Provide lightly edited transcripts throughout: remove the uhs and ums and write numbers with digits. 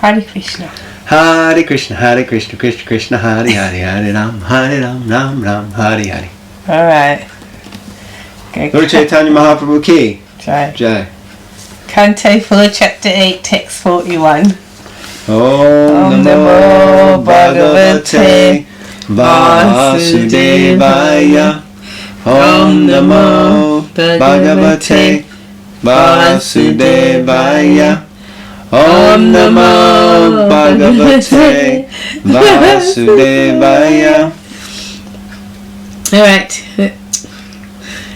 Hare Krishna. Hare Krishna, Krishna Krishna, Hare Hare, Ram, Ram, Hare Hare. Alright. Lord Chaitanya Mahaprabhu ki. Jai. Jai. Canto 4, Chapter 8, Text 41. Om Namo Bhagavate Vasudevaya. Om Namo Bhagavate Vasudevaya. Om Namo Bhagavate Vasudevaya. Alright.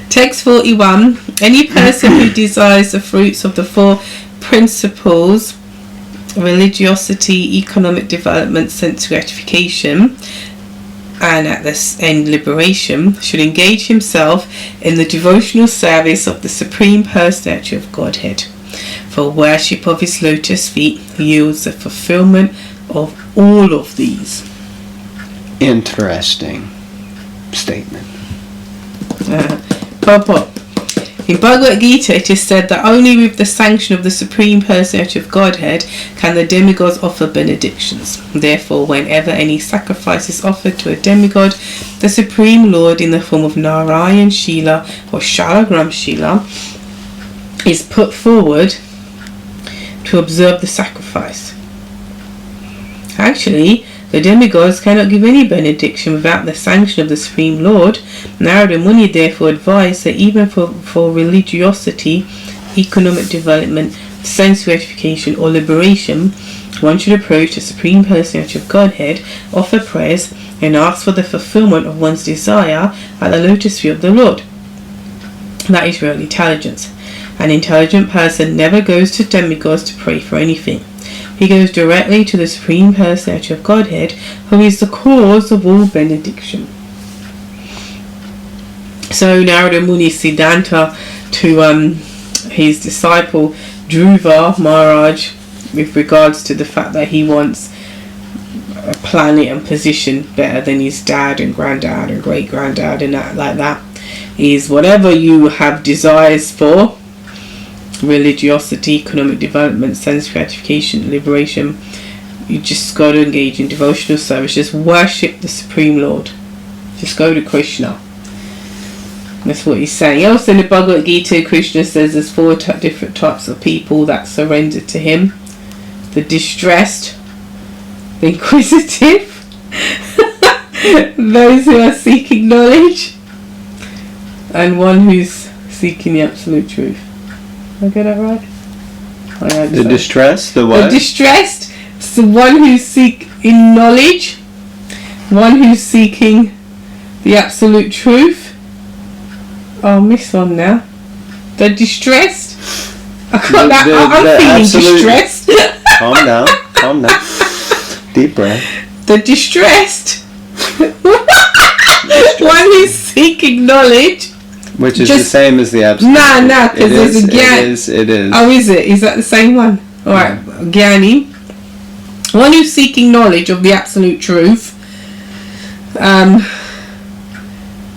Text 41. Any person who desires the fruits of the four principles, religiosity, economic development, sense gratification, and at this end liberation, should engage himself in the devotional service of the Supreme Personality of Godhead. For worship of his lotus feet yields the fulfillment of all of these. Interesting statement. Purport. In Bhagavad Gita it is said that only with the sanction of the Supreme Personality of Godhead can the demigods offer benedictions. Therefore, whenever any sacrifice is offered to a demigod, the Supreme Lord in the form of Narayan Shila or Shalagram Shila is put forward to observe the sacrifice. Actually, the demigods cannot give any benediction without the sanction of the Supreme Lord. Narada Muni therefore advised that even for religiosity, economic development, sense gratification or liberation, one should approach the Supreme Personality of Godhead, offer prayers, and ask for the fulfillment of one's desire at the lotus feet of the Lord. That is real intelligence. An intelligent person never goes to demigods to pray for anything. He goes directly to the Supreme Personality of Godhead, who is the cause of all benediction. So Narada Muni Siddhanta to his disciple Dhruva Maharaj with regards to the fact that he wants a planet and position better than his dad and granddad and great granddad and that like that, is whatever you have desires for, religiosity, economic development, sense gratification, liberation, you just got to engage in devotional service. Just worship the Supreme Lord. Just go to Krishna. That's what he's saying. Also in the Bhagavad Gita, Krishna says there's four different types of people that surrender to him: the distressed, the inquisitive, those who are seeking knowledge, and one who's seeking the absolute truth. Did I get that right? The distressed, the what? The distressed, so one who's seeking knowledge, one who's seeking the absolute truth. Oh, I missed one now. The distressed. I'm feeling distressed. Calm down. Deep breath. The distressed. One who's seeking knowledge. Which is the same as the absolute. No, because there's a Gyani. It is. Oh, is it? Is that the same one? Alright, yeah. Gyani. One who's seeking knowledge of the absolute truth. One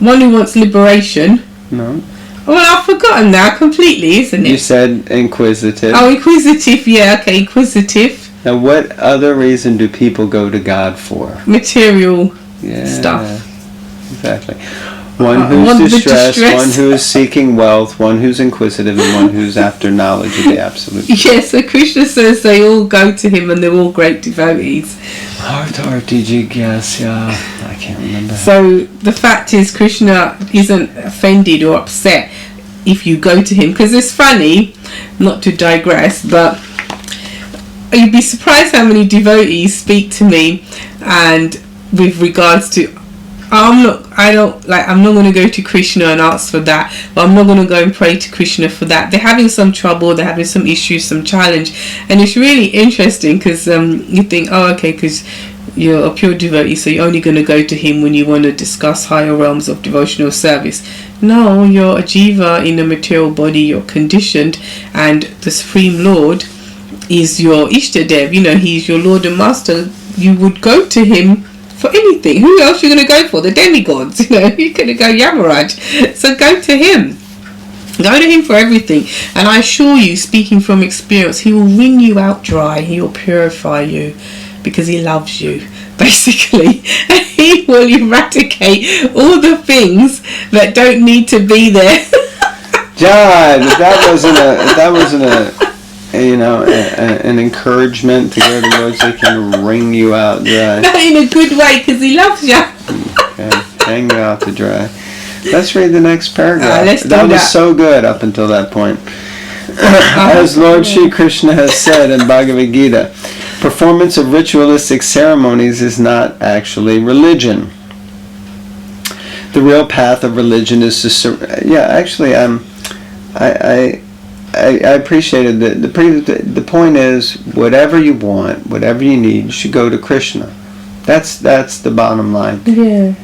who wants liberation. No. Well, I've forgotten now completely, isn't it? You said inquisitive. Oh, inquisitive, yeah, okay, inquisitive. Now, what other reason do people go to God for? Material stuff. Exactly. One who's distressed, one who is seeking wealth, one who's inquisitive, and one who's after knowledge of the absolute. Yes, so Krishna says they all go to him and they're all great devotees. Hartarti Jigyasya. I can't remember. So the fact is, Krishna isn't offended or upset if you go to him, because it's funny, not to digress, but you'd be surprised how many devotees speak to me and with regards to, I'm not going to go to Krishna and ask for that, but I'm not going to go and pray to Krishna for that. They're having some trouble, they're having some issues, some challenge, and it's really interesting because you think, oh, okay, because you're a pure devotee, so you're only going to go to him when you want to discuss higher realms of devotional service. No, you're a jiva in a material body, you're conditioned, and the Supreme Lord is your Ishtadev, he's your Lord and Master. You would go to him for anything. Who else are you going to go for? The demigods, you're going to go Yamaraj. So go to him. Go to him for everything, and I assure you, speaking from experience, he will wring you out dry. He will purify you because he loves you, basically. And he will eradicate all the things that don't need to be there. John, if that wasn't an encouragement to go to the Lord so he can wring you out dry. Not in a good way, because he loves you. Okay, hang you out to dry. Let's read the next paragraph. That was so good up until that point. As Lord Shri Krishna has said in Bhagavad Gita, performance of ritualistic ceremonies is not actually religion. The real path of religion is to I appreciated the point is, whatever you want, whatever you need, you should go to Krishna. That's the bottom line. Yeah.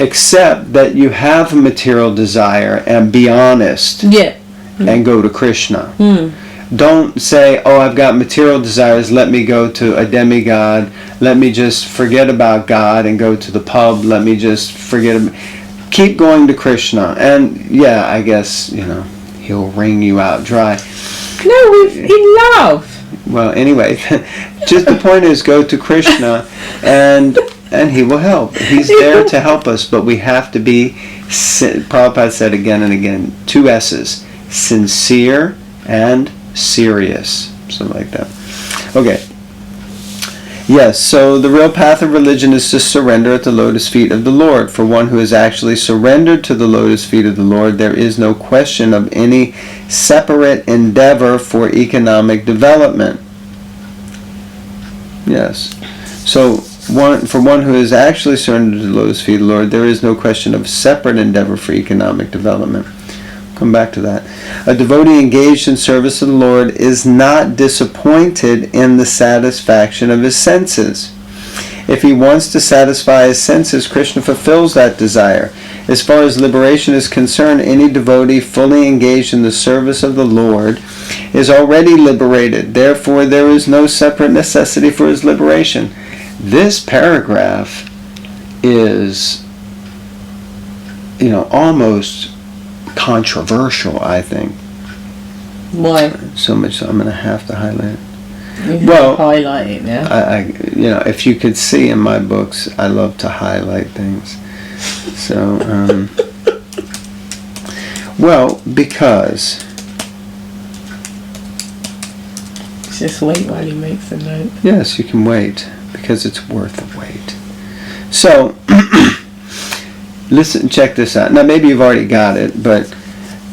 Except that you have a material desire, and be honest. Yeah. And go to Krishna. Mm. Don't say, oh, I've got material desires, let me go to a demigod, let me just forget about God and go to the pub, let me just forget. Keep going to Krishna. And yeah, I guess, he'll wring you out dry. No, in love. Well, anyway, just the point is, go to Krishna and he will help. He's there to help us, but we have to be, Prabhupada said again and again, 2 S's, sincere and serious. Something like that. Okay. Yes, so the real path of religion is to surrender at the lotus feet of the Lord. For one who has actually surrendered to the lotus feet of the Lord, there is no question of any separate endeavor for economic development. Yes. So for one who has actually surrendered to the lotus feet of the Lord, there is no question of separate endeavor for economic development. Come back to that. A devotee engaged in service of the Lord is not disappointed in the satisfaction of his senses. If he wants to satisfy his senses, Krishna fulfills that desire. As far as liberation is concerned, any devotee fully engaged in the service of the Lord is already liberated. Therefore, there is no separate necessity for his liberation. This paragraph is, almost controversial, I think. Why? So much so I'm going to have to highlight it. You have to highlight it now. If you could see in my books, I love to highlight things. So, because... Just wait while he makes a note. Yes, you can wait, because it's worth the wait. So... Listen, check this out. Now, maybe you've already got it, but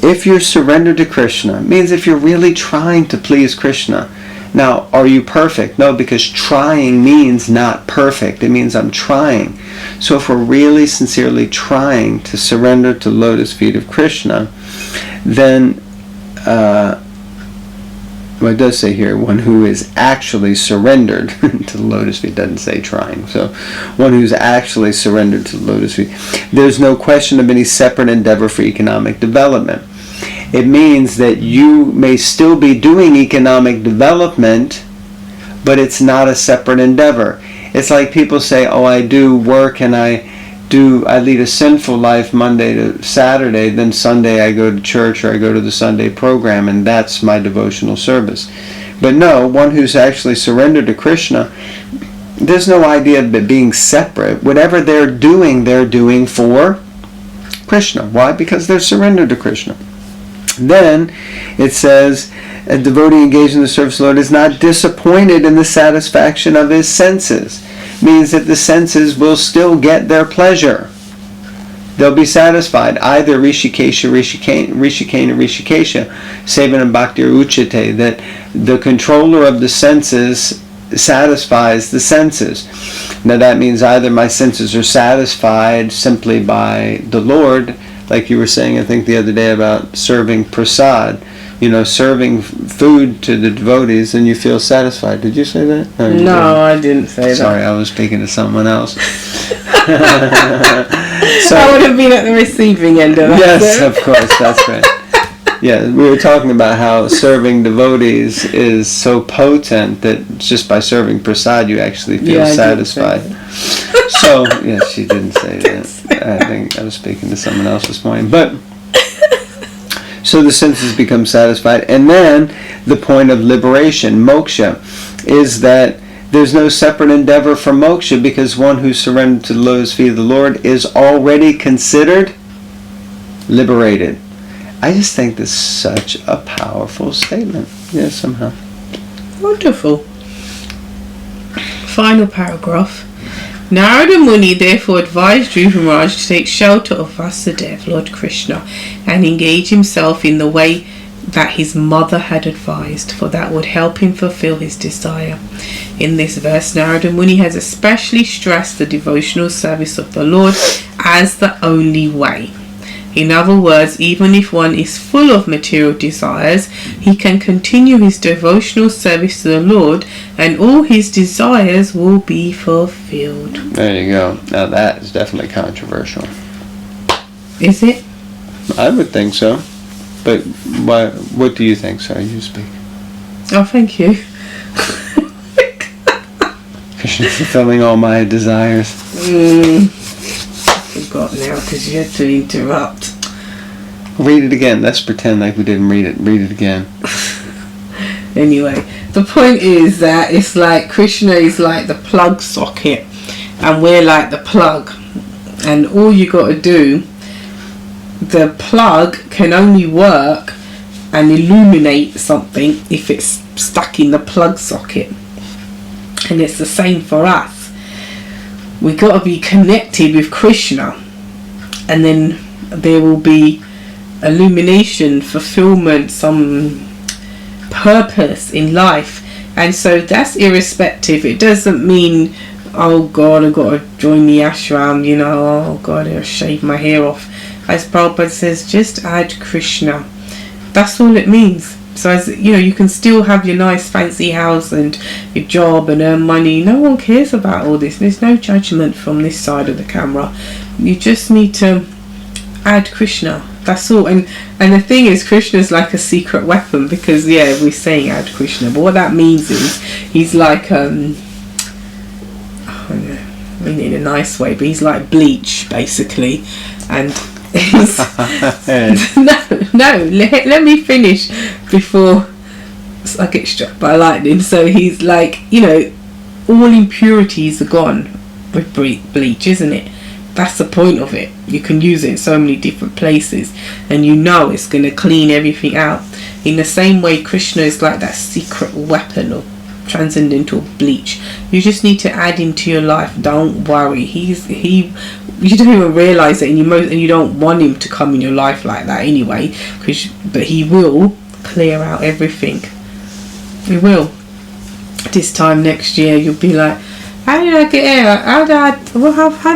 if you're surrendered to Krishna, it means if you're really trying to please Krishna. Now, are you perfect? No, because trying means not perfect. It means I'm trying. So if we're really sincerely trying to surrender to the lotus feet of Krishna, then, it does say here, one who is actually surrendered to the lotus feet. It doesn't say trying. So, one who's actually surrendered to the lotus feet. There's no question of any separate endeavor for economic development. It means that you may still be doing economic development, but it's not a separate endeavor. It's like people say, oh, I do work and I lead a sinful life Monday to Saturday, then Sunday I go to church or I go to the Sunday program, and that's my devotional service. But no, one who's actually surrendered to Krishna, there's no idea of it being separate. Whatever they're doing for Krishna. Why? Because they're surrendered to Krishna. Then it says, a devotee engaged in the service of the Lord is not disappointed in the satisfaction of his senses. Means that the senses will still get their pleasure. They'll be satisfied. Either Rishikesha, Sevan and Bhakti or Uchate, that the controller of the senses satisfies the senses. Now that means either my senses are satisfied simply by the Lord, like you were saying, I think the other day about serving prasad, serving food to the devotees, and you feel satisfied. Did you say that? No, I didn't say that. Sorry, I was speaking to someone else. So I would have been at the receiving end of that. Yes, of course, that's right. Yeah, we were talking about how serving devotees is so potent that just by serving prasad you actually feel satisfied. So, yes, she didn't say that. I think I was speaking to someone else this morning. But So the senses become satisfied. And then the point of liberation, moksha, is that there's no separate endeavor for moksha, because one who surrendered to the lotus feet of the Lord is already considered liberated. I just think this is such a powerful statement. Yeah, somehow. Wonderful. Final paragraph. Narada Muni therefore advised Dhruva Maharaj to take shelter of Vasudeva, Lord Krishna, and engage himself in the way that his mother had advised, for that would help him fulfill his desire. In this verse, Narada Muni has especially stressed the devotional service of the Lord as the only way. In other words, even if one is full of material desires, he can continue his devotional service to the Lord and all his desires will be fulfilled. There you go. Now that is definitely controversial. Is it? I would think so. But what do you think, sir? You speak. Oh, thank you. Krishna fulfilling all my desires. I forgot now because you had to interrupt. Read it again. Let's pretend like we didn't read it. Read it again. Anyway, the point is that it's like Krishna is like the plug socket and we're like the plug. And all you got to do, the plug can only work and illuminate something if it's stuck in the plug socket. And it's the same for us. We got to be connected with Krishna, and then there will be illumination, fulfillment, some purpose in life. And so that's irrespective. It doesn't mean, oh God, I've got to join the ashram, you know, oh God, I'll shave my hair off. As Prabhupada says, just add Krishna. That's all it means. So as you know, you can still have your nice fancy house and your job and earn money. No one cares about all this. There's no judgment from this side of the camera. You just need to add Krishna. That's all. And the thing is, Krishna's like a secret weapon, because yeah, we're saying add Krishna, but what that means is he's like I mean in a nice way, but he's like bleach basically. And let me finish before I get struck by lightning. So he's like, you know, all impurities are gone with bleach, isn't it? That's the point of it. You can use it in so many different places and you know it's going to clean everything out. In the same way, Krishna is like that secret weapon of transcendental bleach. You just need to add him to your life. Don't worry. You don't even realise it, and you don't want him to come in your life like that anyway, but he will clear out everything. He will. This time next year you'll be like, how did I get here? How did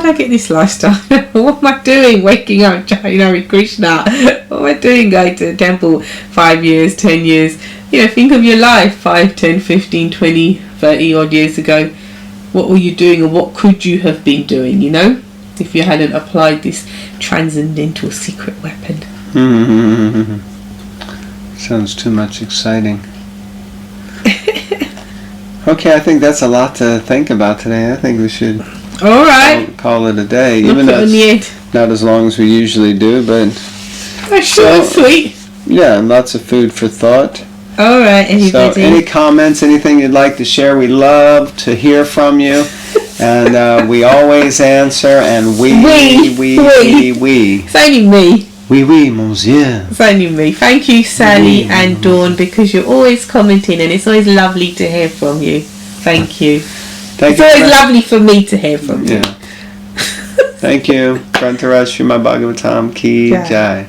I get this lifestyle? What am I doing waking up chanting Hare Krishna? What am I doing going to the temple 5 years, 10 years? You know, think of your life 5, 10, 15, 20, 30 odd years ago. What were you doing, and what could you have been doing, you know, if you hadn't applied this transcendental secret weapon? Sounds too much exciting. Okay, I think that's a lot to think about today. I think we should call it a day. Even though it's not as long as we usually do, but that's short and sweet. Yeah, and lots of food for thought. Alright, anybody. So any comments, anything you'd like to share, we love to hear from you. And we always answer, and we. It's only me. Oui, monsieur. It's only me. Thank you, Sally and Dawn, because you're always commenting, and it's always lovely to hear from you. Thank you. It's always lovely for me to hear from you. Thank you. Grantaraj Srimad Bhagavatam Ki Jai.